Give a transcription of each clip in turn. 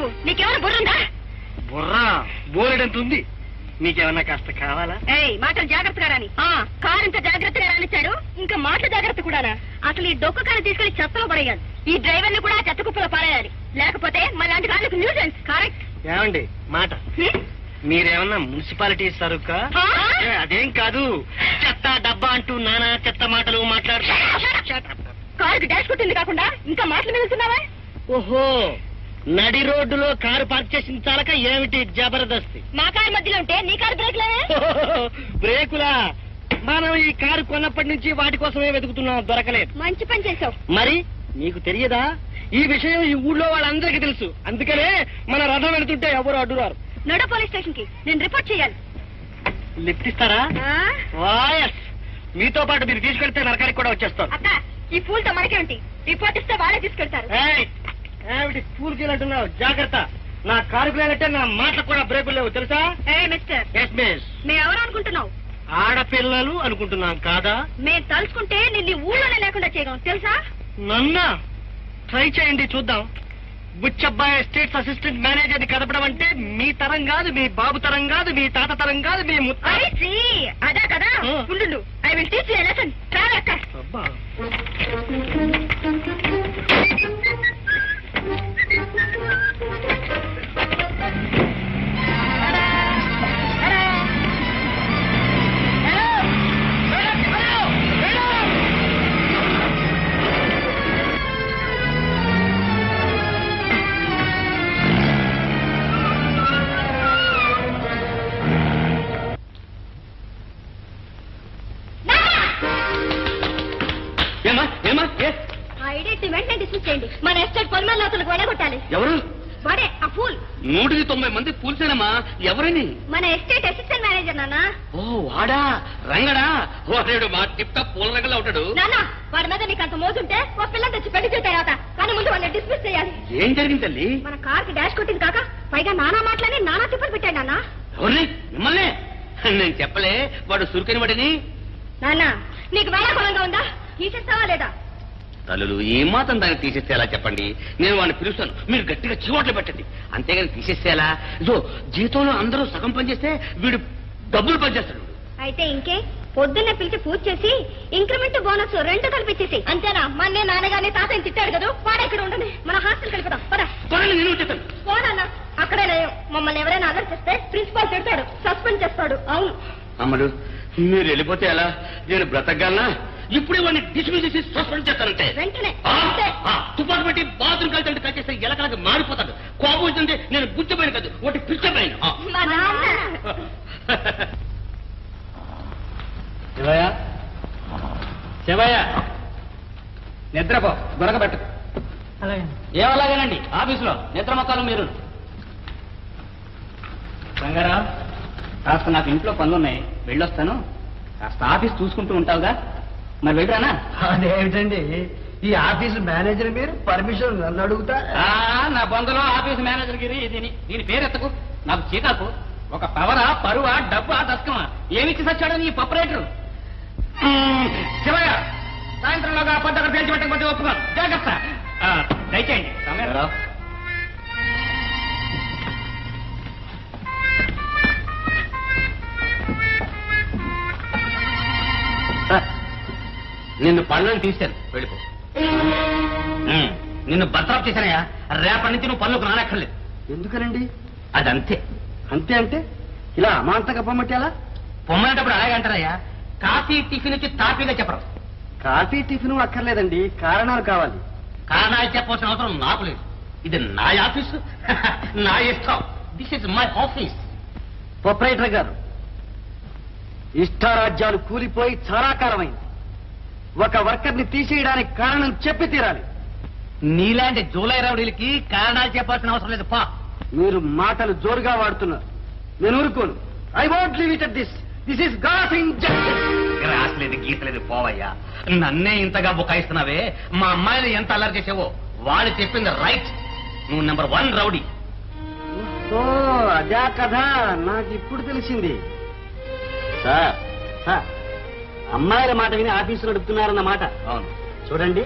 నువ్వు? నీకేమైనా బుర్రుందా? బుర్రా బోలెడంత ఉంది. నీకేమన్నా కాస్త కావాలా? మాటలు జాగ్రత్తగా రాని. కారు ఇంత జాగ్రత్తగా రానిచ్చాడు, ఇంకా మాటలు జాగ్రత్త కూడానా? అసలు ఈ డొక్క కారు తీసుకెళ్లి చెత్తలో పడేయాలి. ఈ డ్రైవర్ ని కూడా చెత్త కుప్పలో పడేయాలి. లేకపోతే మళ్ళీ కార్లకు న్యూసెన్స్. కరెక్ట్. ఏమండి మాట, మీరేమన్నా మున్సిపాలిటీ సరుకా? అదేం కాదు, చెత్త డబ్బా అంటూ నానా చెత్త మాటలు మాట్లాడుతా. కారుకి డాష్ కొట్టింది కాకుండా ఇంకా మాటలు మిగులుతున్నావా? ఓహో, నడి రోడ్డులో కారు పార్క్ చేసిన చాలక ఏమిటి జబర్దస్తి? మా కారు మధ్యలో ఉంటే నీ కారు బ్రేక్లేవే? బ్రేకులా? మనం ఈ కారు కొన్నప్పటి నుంచి వాటి కోసమే వెతుకుతున్నాం, దొరకలేదు. మంచి పని చేసావు. మరి నీకు తెలియదా? ఈ విషయం ఈ ఊళ్ళో వాళ్ళందరికీ తెలుసు. అందుకనే మన రథం వెళుతుంటే ఎవరు అడ్డురారు. నడు పోలీస్ స్టేషన్ కి, నేను రిపోర్ట్ చేయాలి. లిఫ్ట్ ఇస్తారా? మీతో పాటు మీరు తీసుకెళ్తే నరకానికి కూడా వచ్చేస్తారు. అక్క, ఈ పూలతో మనకేంటి? రిపోర్ట్ ఇస్తే వాళ్ళే తీసుకెళ్తారు. ఏమిటి పూలు చేయనంటున్నావు? జాగ్రత్త, నా కారుకు లేదంటే నా మాటలకు కూడా బ్రేకులు లేవు, తెలుసా? మిస్టర్, మేము ఎవరు అనుకుంటున్నావు? ఆడపిల్లలు అనుకుంటున్నాం కాదా? మేము తలుచుకుంటే నిన్ను ఊళ్ళోనే లేకుండా చేయగలం, తెలుసా? నన్నా? ట్రై చేయండి చూద్దాం. బుచ్చబ్బాయి స్టేట్స్ అసిస్టెంట్ మేనేజర్ ని కదపడం అంటే మీ తరం కాదు, మీ బాబు తరం కాదు, మీ తాత తరం కాదు, మీ అదా కదా. ఉండు, I will teach you a lesson. Travel అక్క. వెంటనే డిస్మిస్ చేయండి. మన ఎస్టేట్ పొలిమేరలోతులకు వెళ్ళగొట్టాలి. ఎవరు? వాడే ఆ ఫూల్. 190 మంది పూల్సేనమ్మా. ఎవరని? మన ఎస్టేట్ అసిస్టెంట్ మేనేజర్ నాన్న. ఓ వాడా, రంగడా? వాడు మా టిప్ టాప్ పూల రంగంలో ఉంటాడు. నాన్న, వాడి మీద నీకు అంత మోతుంటే ఒక పిల్లని తెచ్చి పెళ్లి చేయ తర్వాత, కానీ ముందు వాళ్ళని డిస్మిస్ చేయాలి. ఏం జరిగింది తల్లి? మన కార్ కి డాష్ కొట్టింది కాక పైగా నానా మాటలని నానా తిప్పలు పెట్టాడు నాన్న. ఎవరిని? మిమ్మల్ని? నేను చెప్పలే వాడు సురుకని వాడిని. నాన్న, నీకు వేళాకులంగా ఉందా? తీసేస్తావా లేదా? తల్లులు ఏ మాత్రం దాన్ని తీసేస్తే ఎలా చెప్పండి? నేను వాడిని పిలుస్తాను, మీరు గట్టిగా చివాట్లు పెట్టండి. అంతేగాని తీసేస్తే ఎలా? జీతంలో అందరూ సగం పనిచేస్తే వీడు డబ్బులు పనిచేస్తాడు. అయితే ఇంకే, పొద్దున్నే పిలిచి పూజ చేసి ఇంక్రిమెంట్ బోనస్ 2 కల్పించేసి. అంతేనా? మన నాన్నగారిని తాతని తిట్టాడు కదా, వాడు ఇక్కడ ఉండని మన హాస్టల్ కలిపిదాం. నేను వచ్చేస్తాను. పోనన్నా, అక్కడే లేవు. మమ్మల్ని ఎవరైనా అలర్ట్ చేస్తే ప్రిన్సిపాల్ తిడతాడు, సస్పెండ్ చేస్తాడు. అవును అమ్మడు, మీరు వెళ్ళిపోతే ఎలా? నేను బ్రతకగలనా? ఇప్పుడే వాడిని డిస్మిస్ చేసి సస్పెండ్ చేస్తానంటే వెంటనే తుపాకు పెట్టి బాత్రూమ్ కలిసి కలిసేస్తే ఎలకలకి మారిపోతాడు. కోపం వచ్చింటే నేను గుచ్చపోయిన కాదు, ఒకటి పిచ్చపోయిన. శివయ్య, శివయ్య, నిద్రపో, దొరకబెట్టదు. ఏమలాగేనండి, ఆఫీసులో నిద్ర మొక్కలు మీరు. రంగారా, కాస్త నాకు ఇంట్లో పనులున్నాయి, వెళ్ళొస్తాను. కాస్త ఆఫీస్ చూసుకుంటూ ఉంటావుగా, మరి వెళ్ళరానా? అదేమిటండి, ఈ ఆఫీసు మేనేజర్ మీరు పర్మిషన్ నన్ను అడుగుతా? నా బొందలో ఆఫీసు మేనేజర్ గిరి దీని పేరెత్తకు, నాకు చీకాకు. ఒక పవరా, పరువా, డబ్బా, దస్కమా ఏమిచ్చి సచ్చాడని ఈ పపరేటర్. శివయ్య, సాయంత్రంలోగా పొద్దుగా పేల్చి పెట్టకపోతే ఒప్పుకోను. జాగ్రత్త, దయచేయండి. నిన్ను పనులను తీశాను, వెళ్ళిపో. నిన్ను బర్తరఫ్ చేశానయ్యా, రేపటి నుంచి నువ్వు పనులకు రానక్కర్లేదు. ఎందుకనండి? అదంతే. అంతే అంటే ఇలా అమాంతంగా పొమ్మంటే ఎలా? పొమ్మనేటప్పుడు అలాగే అంటారయ్యా. కాఫీ టిఫిన్ వచ్చి తాపీగా చెప్పరు. కాఫీ టిఫిన్ అక్కర్లేదండి, కారణాలు కావాలి. కారణాలు చెప్పవలసిన అవసరం నాకు లేదు. ఇది నా ఆఫీసు, నా ఇష్టం. This is my office. Proprietor గారు, ఇష్టారాజ్యాలు కూలిపోయి చాలా కాలమైంది. ఒక వర్కర్ని తీసేయడానికి కారణం చెప్పి తీరాలి. నీలాంటి జూలై రౌడీలకి కారణాలు చెప్పాల్సిన అవసరం లేదు. పా, మీరు మాటలు జోరుగా వాడుతున్నారు. నేను ఊరుకోను. I want leave it at this. This is god injustice. రాసలేదు, గీతలేదు, పోవయ్యా. నన్నే ఇంతగా బుకాయిస్తున్నావే. మా అమ్మాయిని ఎంత అల్లరి చేసావో వాళ్ళు చెప్పింది రైట్. నువ్వు నెంబర్ 1 రౌడీ. ఓ అదే కదా, నాకు ఇప్పుడు తెలిసింది. సార్, అమ్మాయిల మాట విని ఆఫీసులో అడుగుతున్నారన్నమాట. అవును. చూడండి,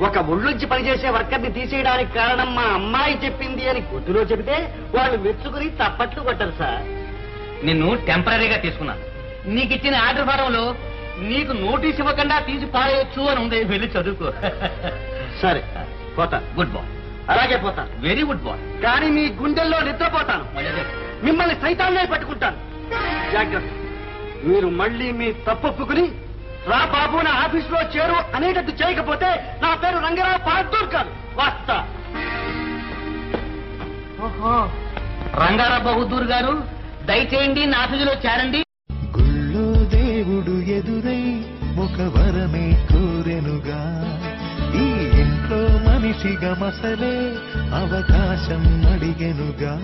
ఒక ఒళ్ళొంచి పనిచేసే వర్కర్ని తీసేయడానికి కారణం మా అమ్మాయి చెప్పింది అని కొద్దిలో చెబితే వాళ్ళు మెచ్చుకుని తప్పట్లు కొట్టరు సార్. నిన్ను టెంపరీగా తీసుకున్నాను. నీకు ఇచ్చిన ఆర్డర్ ఫారంలో నీకు నోటీస్ ఇవ్వకుండా తీసి పారేయొచ్చు అని ఉంది. వెళ్ళి చదువుకో. సరే పోతా. Good boy. అలాగే పోతాను. Very good boy. కానీ మీ గుండెల్లో నిద్రపోతాను. మిమ్మల్ని సైతాన్నే పట్టుకుంటాను. జాగ్రత్త. మీరు మళ్ళీ మీ తప్పొప్పుకుని రా బాబు నా ఆఫీసులో చేరు అనేటట్టు చేయకపోతే నా పేరు రంగరావు పార్దూర్ కాదు. వాస్తా. రంగారావు బహదూర్ గారు, దయచేయండి నా ఆఫీసులో చేరండి. గుళ్ళో దేవుడు ఎదురై ఒక వరమే కోరెనుగా, ఈ ఇంట్లో మనిషిగా మసలే అవకాశం అడిగెనుగా.